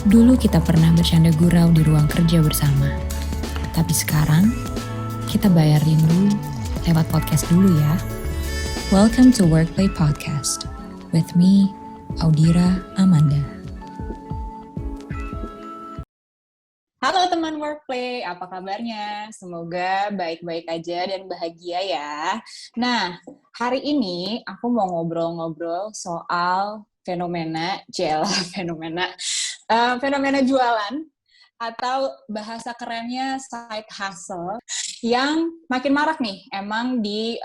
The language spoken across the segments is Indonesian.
Dulu kita pernah bercanda gurau di ruang kerja bersama. Tapi sekarang, kita bayar rindu lewat podcast dulu ya. Welcome to Workplay Podcast. With me, Audira Amanda. Halo teman Workplay, apa kabarnya? Semoga baik-baik aja dan bahagia ya. Nah, hari ini aku mau ngobrol-ngobrol soal fenomena jualan atau bahasa kerennya side hustle yang makin marak nih emang di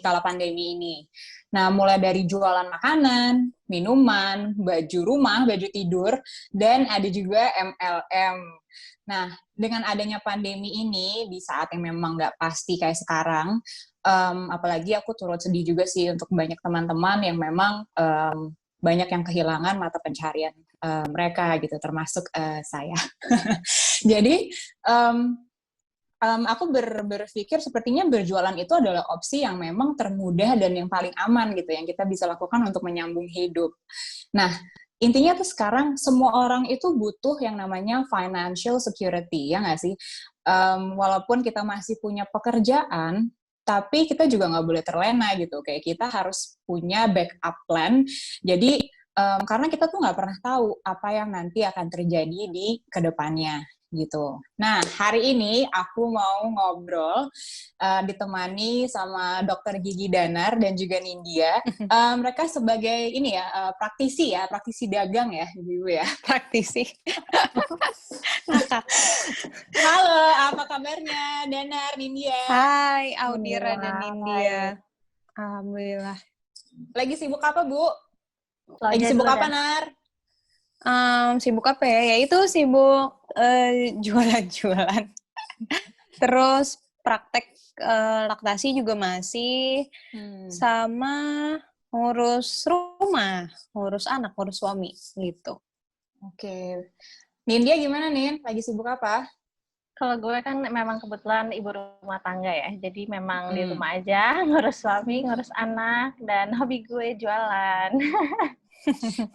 kala pandemi ini. Nah, mulai dari jualan makanan, minuman, baju rumah, baju tidur, dan ada juga MLM. Nah, dengan adanya pandemi ini di saat yang memang nggak pasti kayak sekarang, apalagi aku turut sedih juga sih untuk banyak teman-teman yang memang banyak yang kehilangan mata pencarian mereka gitu, termasuk saya. Jadi aku berpikir sepertinya berjualan itu adalah opsi yang memang termudah dan yang paling aman gitu, yang kita bisa lakukan untuk menyambung hidup. Nah, intinya tuh sekarang semua orang itu butuh yang namanya financial security, ya nggak sih? Walaupun kita masih punya pekerjaan, tapi kita juga nggak boleh terlena gitu. Kayak kita harus punya backup plan. Jadi karena kita tuh nggak pernah tahu apa yang nanti akan terjadi di kedepannya gitu. Nah, hari ini aku mau ngobrol ditemani sama Dokter Gigi Danar dan juga Nindya. Mereka sebagai ini ya praktisi dagang ya, Ibu ya. Praktisi. Halo, apa kabarnya Danar, Nindya? Hai, Audira dan Nindya. Alhamdulillah. Lagi sibuk apa, Bu? Lagi sibuk apa, Nar? Sibuk apa ya? Ya itu sibuk jualan-jualan. Terus praktek laktasi juga masih. Sama ngurus rumah, ngurus anak, ngurus suami gitu. Oke. Nindya gimana, Nin? Lagi sibuk apa? Kalau gue kan memang kebetulan ibu rumah tangga ya, jadi memang di rumah aja, ngurus suami, ngurus anak, dan hobi gue jualan.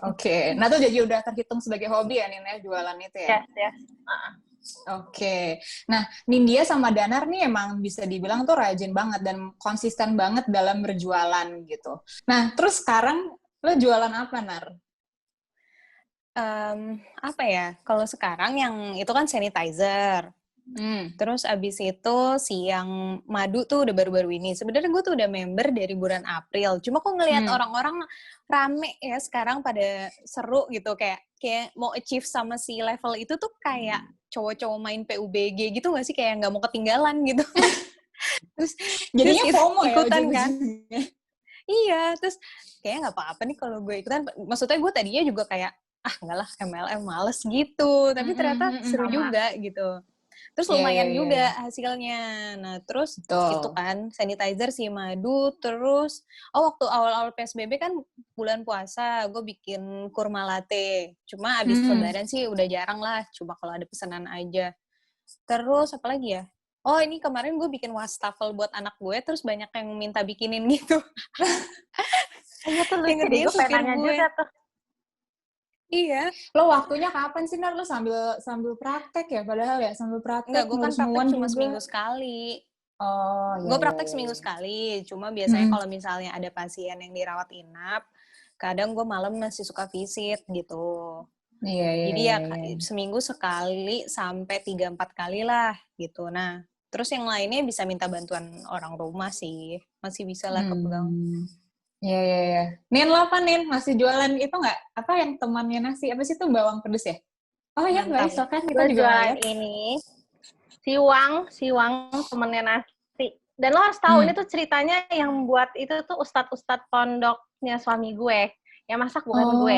Oke. Nah, itu jadi udah terhitung sebagai hobi ya, Nin, ya, jualan itu ya? Yes. Oke. Nah, Nindya sama Danar nih emang bisa dibilang tuh rajin banget dan konsisten banget dalam berjualan gitu. Nah, terus sekarang lo jualan apa, Nar? Apa ya? Kalau sekarang yang itu kan sanitizer. Terus abis itu si yang madu tuh udah baru-baru ini. Sebenarnya gue tuh udah member dari bulan April. Cuma kok ngelihat orang-orang rame ya sekarang pada seru gitu. Kayak mau achieve sama si level itu tuh kayak cowok-cowok main PUBG gitu gak sih? Kayak gak mau ketinggalan gitu. Terus jadinya FOMO ya ikutan kan. Iya, terus kayaknya gak apa-apa nih kalau gue ikutan. Maksudnya gue tadinya juga kayak, enggak lah MLM males gitu. Tapi ternyata seru juga gitu. Terus lumayan juga hasilnya. Nah, terus itu kan sanitizer si madu, terus waktu awal-awal PSBB kan bulan puasa, gue bikin kurma latte. Cuma abis lebaran sih udah jarang lah, cuma kalau ada pesanan aja. Terus apa lagi ya? Oh, ini kemarin gue bikin wastafel buat anak gue, terus banyak yang minta bikinin gitu. Iya tuh lucu deh, gue pengen juga tuh. Iya. Lo waktunya kapan sih, Nar? Lo sambil praktek ya? Padahal ya, sambil praktek. Enggak, gue kan praktek cuma seminggu sekali. Oh, iya. Gue praktek seminggu sekali. Cuma biasanya kalau misalnya ada pasien yang dirawat inap, kadang gue malam masih suka visit gitu. Iya. Jadi ya seminggu sekali sampai 3-4 kali lah gitu. Nah, terus yang lainnya bisa minta bantuan orang rumah sih. Masih bisa lah kepegang. Iya. Nin, lo apa, Nin? Masih jualan itu nggak? Apa yang temannya nasi? Apa sih itu bawang pedes ya? Oh iya, baik. Kan kita juga jualan ini. Siwang temennya nasi. Dan lo harus tahu, ini tuh ceritanya yang buat itu tuh ustadz pondoknya suami gue. Yang masak bukan gue.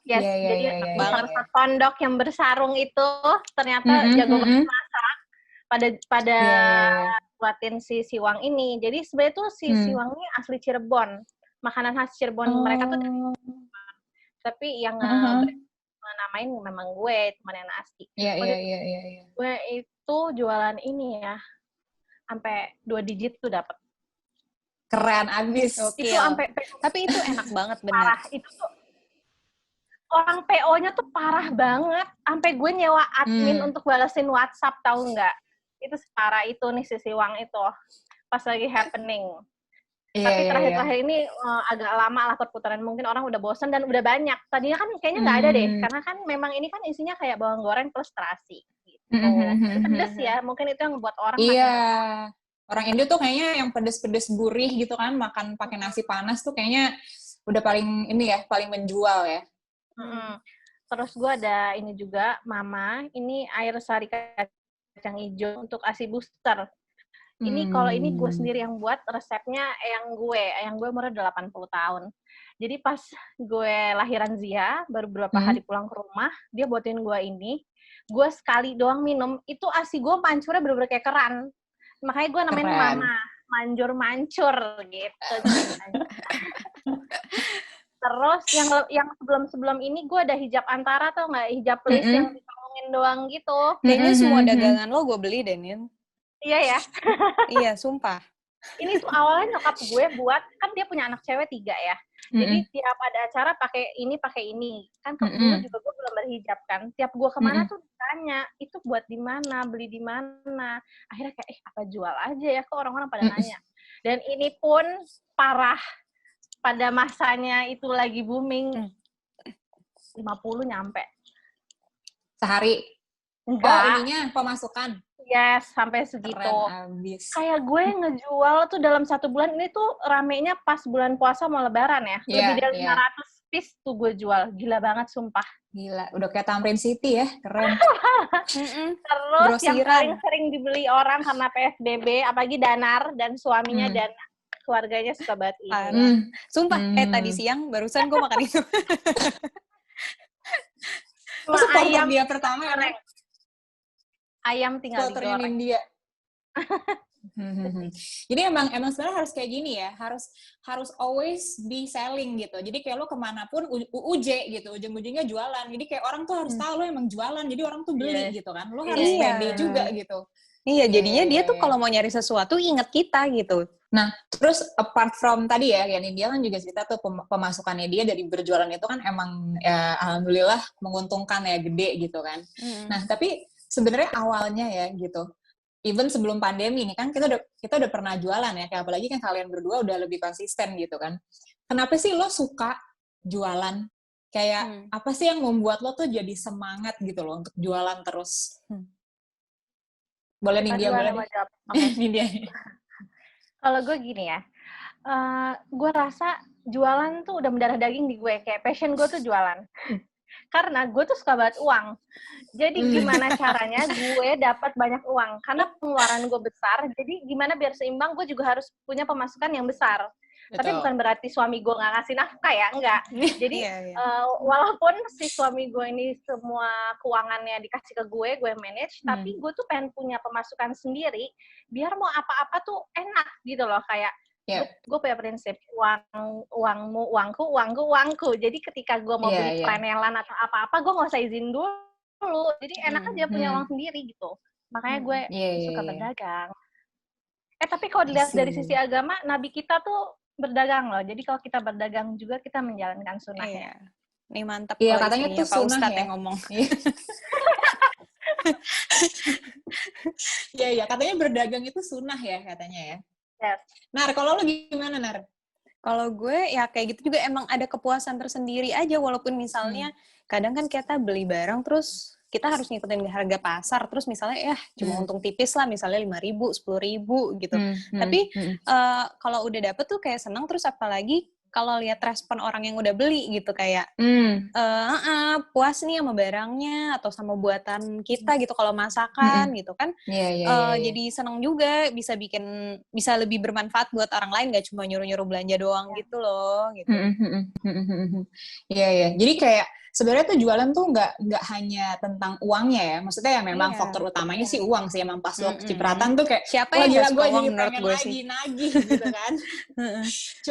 Yes, jadi ustadz pondok yang bersarung itu ternyata jago banget masak. Pada buatin si siwang ini. Jadi sebenarnya tuh si siwang ini asli Cirebon. Makanan khas Cirebon mereka tuh dari Cirebon. Tapi yang namain memang gue, temannya nasi. Iya. Gue itu jualan ini ya, sampai 2 digit tuh dapat. Keren abis. Itu sampai. Tapi itu enak banget benar. Parah itu tuh. orang PO-nya tuh parah banget. Sampai gue nyewa admin untuk balesin WhatsApp, tahu nggak? Itu separah itu nih si Siwang itu. Pas lagi happening. Tapi terakhir-terakhir ini agak lama lah perputaran. Mungkin orang udah bosen dan udah banyak. Tadinya kan kayaknya nggak ada deh. Karena kan memang ini kan isinya kayak bawang goreng plus terasi. Gitu. Pedes ya. Mungkin itu yang membuat orang Orang Indo tuh kayaknya yang pedes-pedes gurih gitu kan. Makan pakai nasi panas tuh kayaknya udah paling ini ya, paling menjual ya. Terus gue ada ini juga, Mama. Ini air sari kacang hijau untuk ASI booster. Ini kalau ini gue sendiri yang buat, resepnya eyang gue umurnya udah 80 tahun. Jadi pas gue lahiran Zia, baru beberapa hari pulang ke rumah, dia buatin gue ini. Gue sekali doang minum, itu ASI gue mancurnya bener-bener kayak keran. Makanya gue namain Mama, manjur-mancur gitu. Terus yang sebelum ini gue ada hijab antara tuh nggak, hijab lace yang ditolongin doang gitu. Kayaknya semua dagangan lo gue beli deh, Nin. Iya ya. Iya, sumpah. Ini tuh awalnya nyokap gue buat, kan dia punya anak cewek 3 ya. Jadi tiap ada acara pakai ini. Kan dulu juga gue belum berhijab kan. Tiap gue kemana tuh ditanya, itu buat di mana, beli di mana. Akhirnya kayak, apa jual aja ya, kok orang-orang pada nanya. Dan ini pun parah. Pada masanya itu lagi booming. 50 nyampe. Sehari? Enggak. Oh, ininya pemasukan? Yes, sampai segitu. Kayak gue ngejual tuh dalam 1 bulan, ini tuh ramenya pas bulan puasa mau lebaran ya. Lebih dari 500 piece tuh gue jual. Gila banget, sumpah. Gila, udah kayak Tamrin City ya, keren. Terus yang paling sering dibeli orang karena PSBB, apalagi Danar dan suaminya dan keluarganya suka banget ini. Sumpah, tadi siang barusan gue makan itu. Ayam dia pertama ya, ayam tinggal digoreng. India. Jadi emang sebenarnya harus kayak gini ya, harus always be selling gitu. Jadi kayak lo kemanapun UJ gitu, ujung-ujungnya jualan. Jadi kayak orang tuh harus tahu lo emang jualan, jadi orang tuh beli gitu kan. Lo harus pede juga gitu. Iya, jadinya dia tuh kalau mau nyari sesuatu inget kita gitu. Nah, terus apart from tadi ya, dia kan juga cerita tuh pemasukannya dia dari berjualan itu kan emang ya alhamdulillah menguntungkan ya, gede gitu kan. Nah, tapi sebenarnya awalnya ya gitu, even sebelum pandemi ini kan kita udah pernah jualan ya, kayak apalagi kan kalian berdua udah lebih konsisten gitu kan. Kenapa sih lo suka jualan? Kayak apa sih yang membuat lo tuh jadi semangat gitu loh untuk jualan terus? Boleh nih dia, boleh nih dia. Kalau gue gini ya, gue rasa jualan tuh udah mendarah daging di gue, kayak passion gue tuh jualan. Karena gue tuh suka banget uang. Jadi gimana caranya gue dapat banyak uang? Karena pengeluaran gue besar, jadi gimana biar seimbang, gue juga harus punya pemasukan yang besar. Betul. Tapi bukan berarti suami gue nggak ngasih nafkah ya, enggak. Jadi walaupun si suami gue ini semua keuangannya dikasih ke gue manage, tapi gue tuh pengen punya pemasukan sendiri, biar mau apa-apa tuh enak gitu loh, kayak gue punya prinsip uangmu uangku. Jadi ketika gue mau beli prenelan atau apa-apa, gue nggak usah izin dulu. Jadi enak aja punya uang sendiri gitu. Makanya gue suka berdagang. Tapi kalau dilihat dari sisi agama, Nabi kita tuh berdagang loh. Jadi kalau kita berdagang juga kita menjalankan sunnahnya. Nih mantap. Iya, katanya tuh Pak Ustadz yang ngomong. Iya, katanya berdagang itu sunnah ya katanya ya. Yes. Nar, kalau lo gimana, Nar? Kalau gue ya kayak gitu juga, emang ada kepuasan tersendiri aja, walaupun misalnya kadang kan kita beli barang terus kita harus ngikutin harga pasar, terus misalnya ya cuma untung tipis lah, misalnya 5.000, 10.000 gitu. Tapi kalau udah dapet tuh kayak seneng, terus apalagi kalau lihat respon orang yang udah beli gitu, kayak puas nih sama barangnya atau sama buatan kita gitu, kalau masakan gitu kan. Jadi seneng juga, bisa lebih bermanfaat buat orang lain, gak cuma nyuruh-nyuruh belanja doang gitu loh gitu. Iya. Jadi kayak sebenarnya tuh jualan tuh nggak hanya tentang uangnya ya, maksudnya ya memang faktor utamanya sih uang sih, emang pas lo cipratan tuh kayak siapa yang gak suka uang menurut gue sih, nagih gitu kan.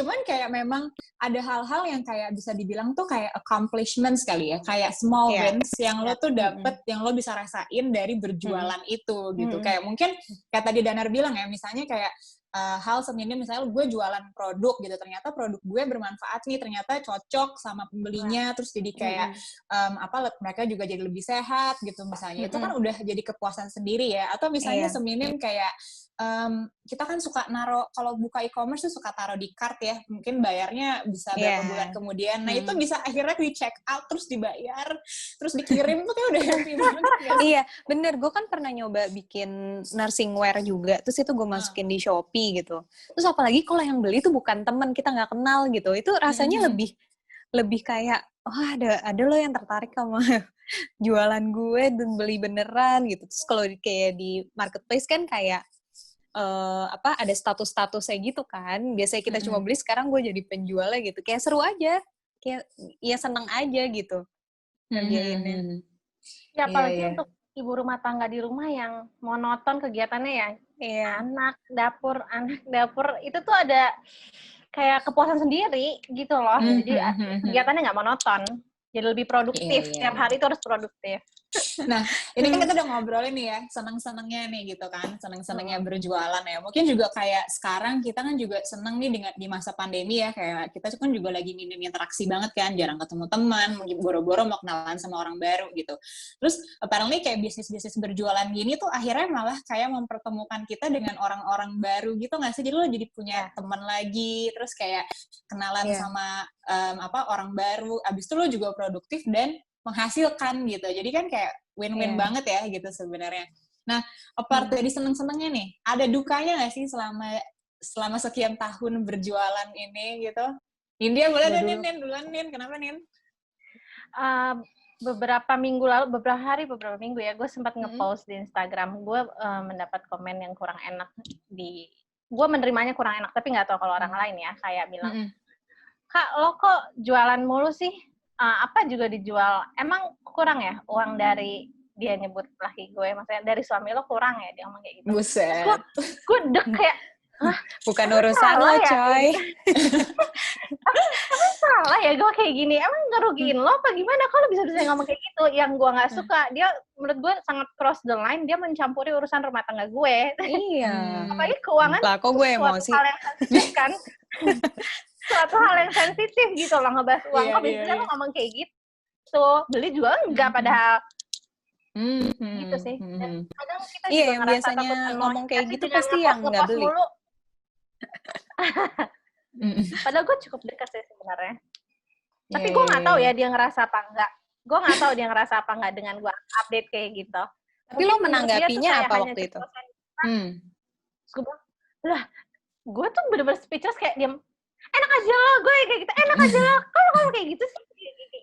Cuman kayak memang ada hal-hal yang kayak bisa dibilang tuh kayak accomplishments kali ya, kayak small wins yang lo tuh dapet, yang lo bisa rasain dari berjualan itu gitu. Kayak mungkin kayak tadi Danar bilang ya, misalnya kayak hal seminim misalnya gue jualan produk gitu, ternyata produk gue bermanfaat nih, ternyata cocok sama pembelinya, terus jadi kayak mereka juga jadi lebih sehat gitu misalnya. Itu kan udah jadi kepuasan sendiri ya. Atau misalnya seminim kayak kita kan suka kalau buka e-commerce tuh suka taruh di cart ya, mungkin bayarnya bisa berapa bulan kemudian. Nah itu bisa akhirnya di check out terus dibayar, terus dikirim tuh kayak udah happy banget. Iya, bener. Gue kan pernah nyoba bikin nursing wear juga, terus itu gue masukin di Shopee gitu. Terus apalagi kalau yang beli tuh bukan teman, kita nggak kenal gitu, itu rasanya lebih kayak, ada lo yang tertarik sama jualan gue dan beli beneran gitu. Terus kalau kayak di marketplace kan kayak ada status-statusnya gitu kan. Biasanya kita cuma beli, sekarang gue jadi penjualnya gitu. Kayak seru aja. Kayak ya seneng aja gitu ngerjainnya. Ya apalagi untuk ibu rumah tangga di rumah yang monoton kegiatannya ya. Anak dapur itu tuh ada kayak kepuasan sendiri gitu loh. Jadi kegiatannya nggak monoton. Jadi lebih produktif. Setiap hari itu harus produktif. Nah, ini kan kita udah ngobrolin nih ya, seneng-senengnya nih gitu kan, seneng-senengnya berjualan ya. Mungkin juga kayak sekarang kita kan juga seneng nih di masa pandemi ya, kayak kita kan juga lagi minim interaksi banget kan, jarang ketemu teman, mungkin boro-boro mau kenalan sama orang baru gitu. Terus apparently kayak bisnis-bisnis berjualan gini tuh akhirnya malah kayak mempertemukan kita dengan orang-orang baru gitu nggak sih? Jadi lo jadi punya teman lagi, terus kayak kenalan sama orang baru, abis itu lo juga produktif dan menghasilkan gitu. Jadi kan kayak win-win banget ya gitu sebenarnya. Nah, apart dari seneng-senengnya nih, ada dukanya nggak sih selama sekian tahun berjualan ini gitu? India boleh deh Nin, duluan Nin. Kenapa Nin? Beberapa minggu ya, gue sempat nge-post di Instagram. Gue mendapat komen yang kurang enak gue menerimanya kurang enak, tapi nggak tahu kalau orang lain ya, kayak bilang, Kak, lo kok jualan mulu sih? Apa juga dijual, emang kurang ya uang dari, dia nyebut laki gue, maksudnya dari suami lo kurang ya, dia ngomong kayak gitu. Buset. Gue kayak, bukan urusan lo coy. Emang salah ya gue kayak gini, emang ngerugiin lo apa gimana kalau bisa ngomong kayak gitu. Yang gue nggak suka, dia menurut gue sangat cross the line, dia mencampuri urusan rumah tangga gue. Iya. Apalagi keuangan, lah kok gue emosi. hal yang sensitif kan. Suatu hal yang sensitif gitu loh, ngebahas uang. Kok biasanya lo ngomong kayak gitu, beli juga enggak padahal gitu sih. Dan kadang kita juga yang biasanya ngomong kayak gitu pasti yang nggak beli. Padahal gue cukup dekat sih sebenarnya. Tapi gue nggak tahu ya dia ngerasa apa enggak. Gue nggak tahu dia ngerasa apa enggak dengan gue update kayak gitu. Tapi lo menanggapinya apa waktu itu? Terus gue bilang, lah, gue tuh bener-bener speechless kayak diam. Enak aja lo, gue kayak gitu. Enak aja lo, kalau kayak gitu sih.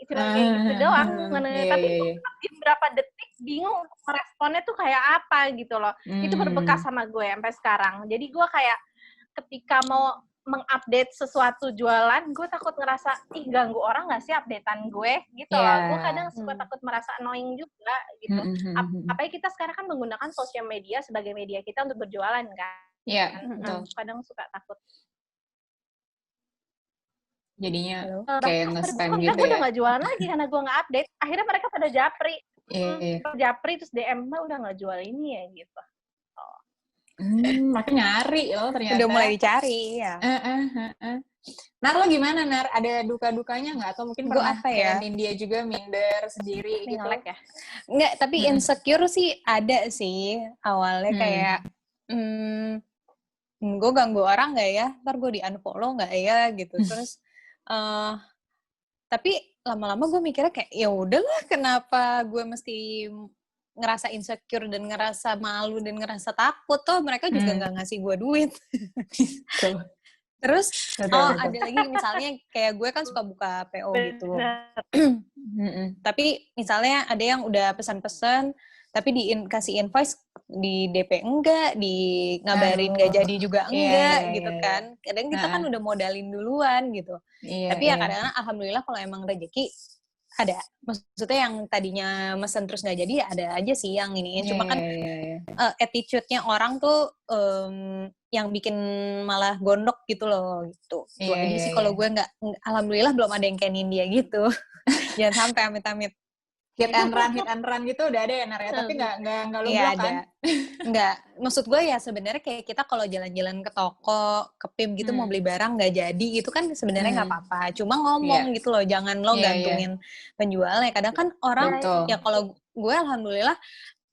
Kayak gitu doang. Tapi di berapa detik bingung meresponnya tuh kayak apa gitu loh. Itu berbekas sama gue sampai sekarang. Jadi gue kayak ketika mau mengupdate sesuatu jualan, gue takut ngerasa, ganggu orang gak sih updatean gue gitu loh. Gue kadang suka takut merasa annoying juga gitu. Apalagi kita sekarang kan menggunakan sosial media sebagai media kita untuk berjualan kan. Iya, betul. Kadang suka takut. Jadinya kayak nge-spam gitu gue ya. udah gak jualan lagi karena gue gak update. Akhirnya mereka pada japri. Japri terus DM, udah gak jual ini ya gitu. Makin nyari loh ternyata. Udah mulai dicari ya. Nar, lo gimana Nar? Ada duka-dukanya nggak? Atau mungkin pernah kayak India juga minder sendiri gitu? Ya? Nggak, tapi insecure sih ada sih. Awalnya kayak, gue ganggu orang nggak ya? Ntar gue di-unfollow nggak ya? Gitu. Terus, tapi lama-lama gue mikirnya kayak, ya udahlah kenapa gue mesti ngerasa insecure dan ngerasa malu dan ngerasa takut, toh mereka juga nggak ngasih gue duit. Terus ada lagi misalnya kayak gue kan suka buka PO gitu. Tapi misalnya ada yang udah pesan-pesan tapi kasih invoice di DP enggak, di ngabarin nggak jadi juga enggak gitu kan. Kadang kita kan udah modalin duluan gitu. Tapi ya kadang-kadang alhamdulillah kalau emang rezeki ada, maksudnya yang tadinya mesen terus nggak jadi ya ada aja sih yang ini. Cuma kan attitude-nya orang tuh yang bikin malah gondok gitu loh gitu. Itu aja sih kalau gue nggak, alhamdulillah belum ada yang kayak Nindya gitu. Jangan sampai amit-amit. hit and run gitu udah ada ya Nar ya, tapi nggak lu Iya blok ada. kan? Enggak, maksud gue ya sebenarnya kayak kita kalau jalan-jalan ke toko, ke PIM gitu mau beli barang nggak jadi itu kan sebenarnya nggak apa-apa. Cuma ngomong gitu loh, jangan lo gantungin penjualnya. Kadang kan orang Betul. ya kalau gue alhamdulillah,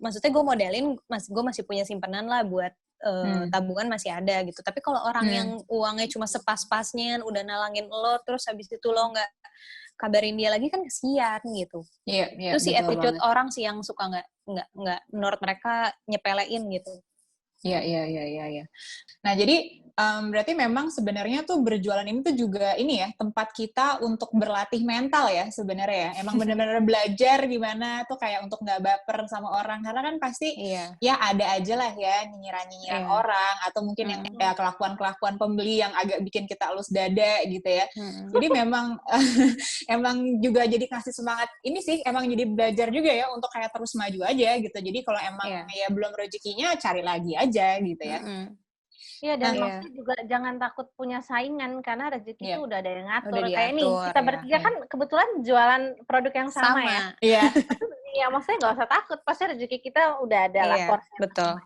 maksudnya gue modelin, gue masih punya simpanan lah buat tabungan masih ada gitu. Tapi kalau orang yang uangnya cuma sepas-pasnya, udah nalangin lo, terus habis itu lo nggak kabarin dia lagi kan kesian gitu. Iya, Itu sih betul attitude banget. orang sih yang suka nggak menurut mereka nyepelein gitu. Iya. Nah, jadi berarti memang sebenarnya tuh berjualan ini tuh juga ini ya, tempat kita untuk berlatih mental ya sebenarnya ya. Emang benar-benar belajar gimana tuh kayak untuk nggak baper sama orang. Karena kan pasti ya ada aja lah ya nyinyiran orang atau mungkin yang ya kelakuan-kelakuan pembeli yang agak bikin kita elus dada gitu ya. Jadi memang emang juga jadi kasih semangat ini sih, emang jadi belajar juga ya untuk kayak terus maju aja gitu. Jadi kalau emang ya belum rezekinya cari lagi aja gitu ya. Iya, dan maksudnya juga jangan takut punya saingan karena rezeki itu udah ada yang ngatur. Kayak nih, kita bertiga kan kebetulan jualan produk yang sama. Ya. Iya. Iya, maksudnya nggak usah takut, pasti rezeki kita udah ada lah porsinya.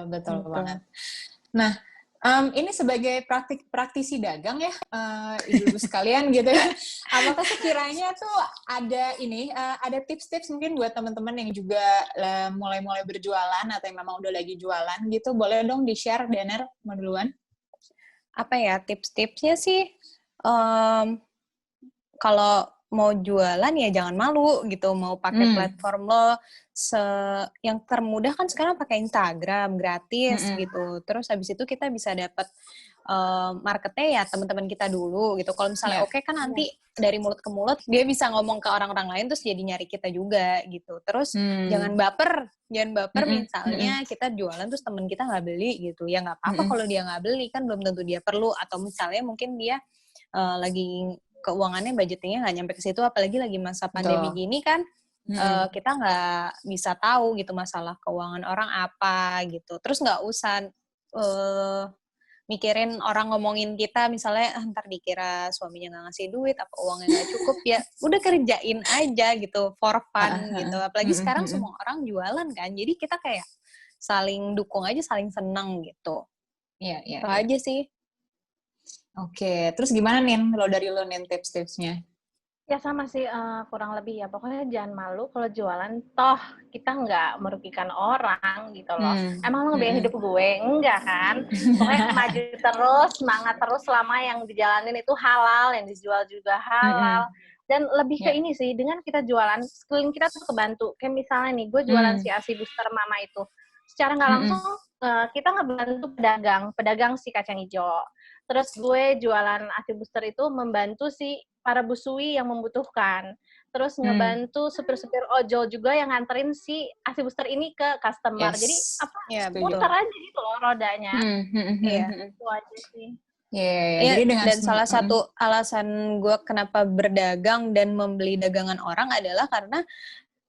Betul banget. Nah, ini sebagai praktisi dagang ya, ibu-ibu sekalian gitu ya. Apakah sekiranya tuh ada tips-tips mungkin buat teman-teman yang juga mulai-mulai berjualan atau yang memang udah lagi jualan gitu, boleh dong di-share, Danar, mau duluan? Apa ya tips-tipsnya sih? Kalau mau jualan ya jangan malu gitu, mau pakai platform lo yang termudah kan sekarang pakai Instagram gratis gitu. Terus habis itu kita bisa dapat marketnya ya teman-teman kita dulu gitu. Kalau misalnya oke kan nanti dari mulut ke mulut dia bisa ngomong ke orang-orang lain terus jadi nyari kita juga gitu. Terus jangan baper misalnya kita jualan terus teman kita nggak beli gitu. Ya nggak apa-apa kalau dia nggak beli, kan belum tentu dia perlu, atau misalnya mungkin dia lagi keuangannya budgetingnya nggak nyampe ke situ, apalagi lagi masa pandemi gini kan. Kita nggak bisa tahu gitu masalah keuangan orang apa gitu. Terus nggak usah mikirin orang ngomongin kita, misalnya ntar dikira suaminya nggak ngasih duit, apa uangnya nggak cukup, ya udah kerjain aja gitu for fun gitu. Apalagi sekarang semua orang jualan kan, jadi kita kayak saling dukung aja, saling seneng gitu. Itu aja sih. Oke, terus gimana Nin? Dari lo Nin tips-tipsnya? Ya sama sih, kurang lebih ya. Pokoknya jangan malu kalau jualan, toh kita nggak merugikan orang gitu loh. Emang lo ngebiayain hidup gue? Enggak kan? Pokoknya maju terus, semangat terus selama yang dijalanin itu halal, yang dijual juga halal. Dan lebih ke ini sih, dengan kita jualan, sekeliling kita tuh kebantu. Kayak misalnya nih, gue jualan si ASI Booster Mama itu. Secara nggak langsung, kita ngebantu pedagang si kacang hijau. Terus gue jualan ASI Booster itu membantu si para busui yang membutuhkan. Terus ngebantu supir-supir ojol juga yang nganterin si ASI Booster ini ke customer. Jadi putar aja gitu loh rodanya. Itu aja sih. Jadi dengan dan salah satu alasan gue kenapa berdagang dan membeli dagangan orang adalah karena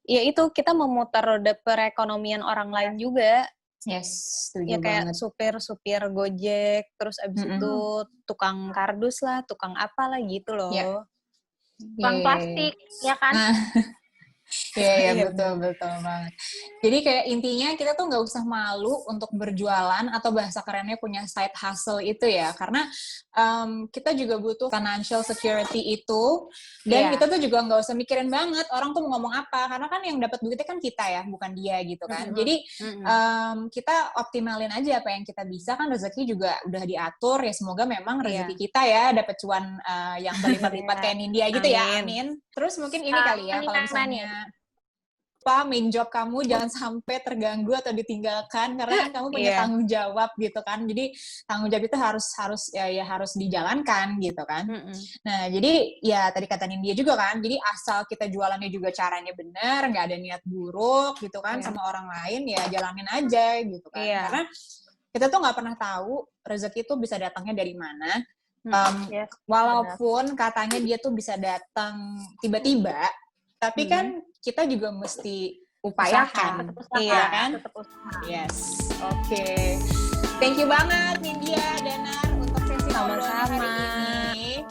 ya itu kita memutar roda perekonomian orang lain juga. Setuju kayak banget. supir Gojek, terus abis itu tukang kardus lah, tukang apa lah gitu loh. Tukang plastik, ya kan? Iya, betul banget. Jadi kayak intinya kita tuh nggak usah malu untuk berjualan atau bahasa kerennya punya side hustle itu ya, karena kita juga butuh financial security itu, dan kita tuh juga nggak usah mikirin banget orang tuh mau ngomong apa, karena kan yang dapat duitnya kan kita ya, bukan dia gitu kan. Jadi kita optimalin aja apa yang kita bisa, kan rezeki juga udah diatur ya, semoga memang rezeki kita ya dapat cuan yang berlipat-lipat kayak Nindya gitu ya, amin. Terus mungkin ini kali ya, kalau misalnya main job kamu jangan sampai terganggu atau ditinggalkan, karena kan kamu punya tanggung jawab gitu kan. Jadi tanggung jawab itu harus dijalankan gitu kan. Nah, jadi ya tadi kata Nindya juga kan, jadi asal kita jualannya juga caranya benar, nggak ada niat buruk gitu kan sama orang lain, ya jalanin aja gitu kan. Karena kita tuh nggak pernah tahu rezeki itu bisa datangnya dari mana. Walaupun katanya dia tuh bisa datang tiba-tiba, tapi kan kita juga mesti upayakan, iya kan? Tetap usaha. Yes, oke. Thank you banget Nindya, Danar untuk sesi ngobrol hari ini.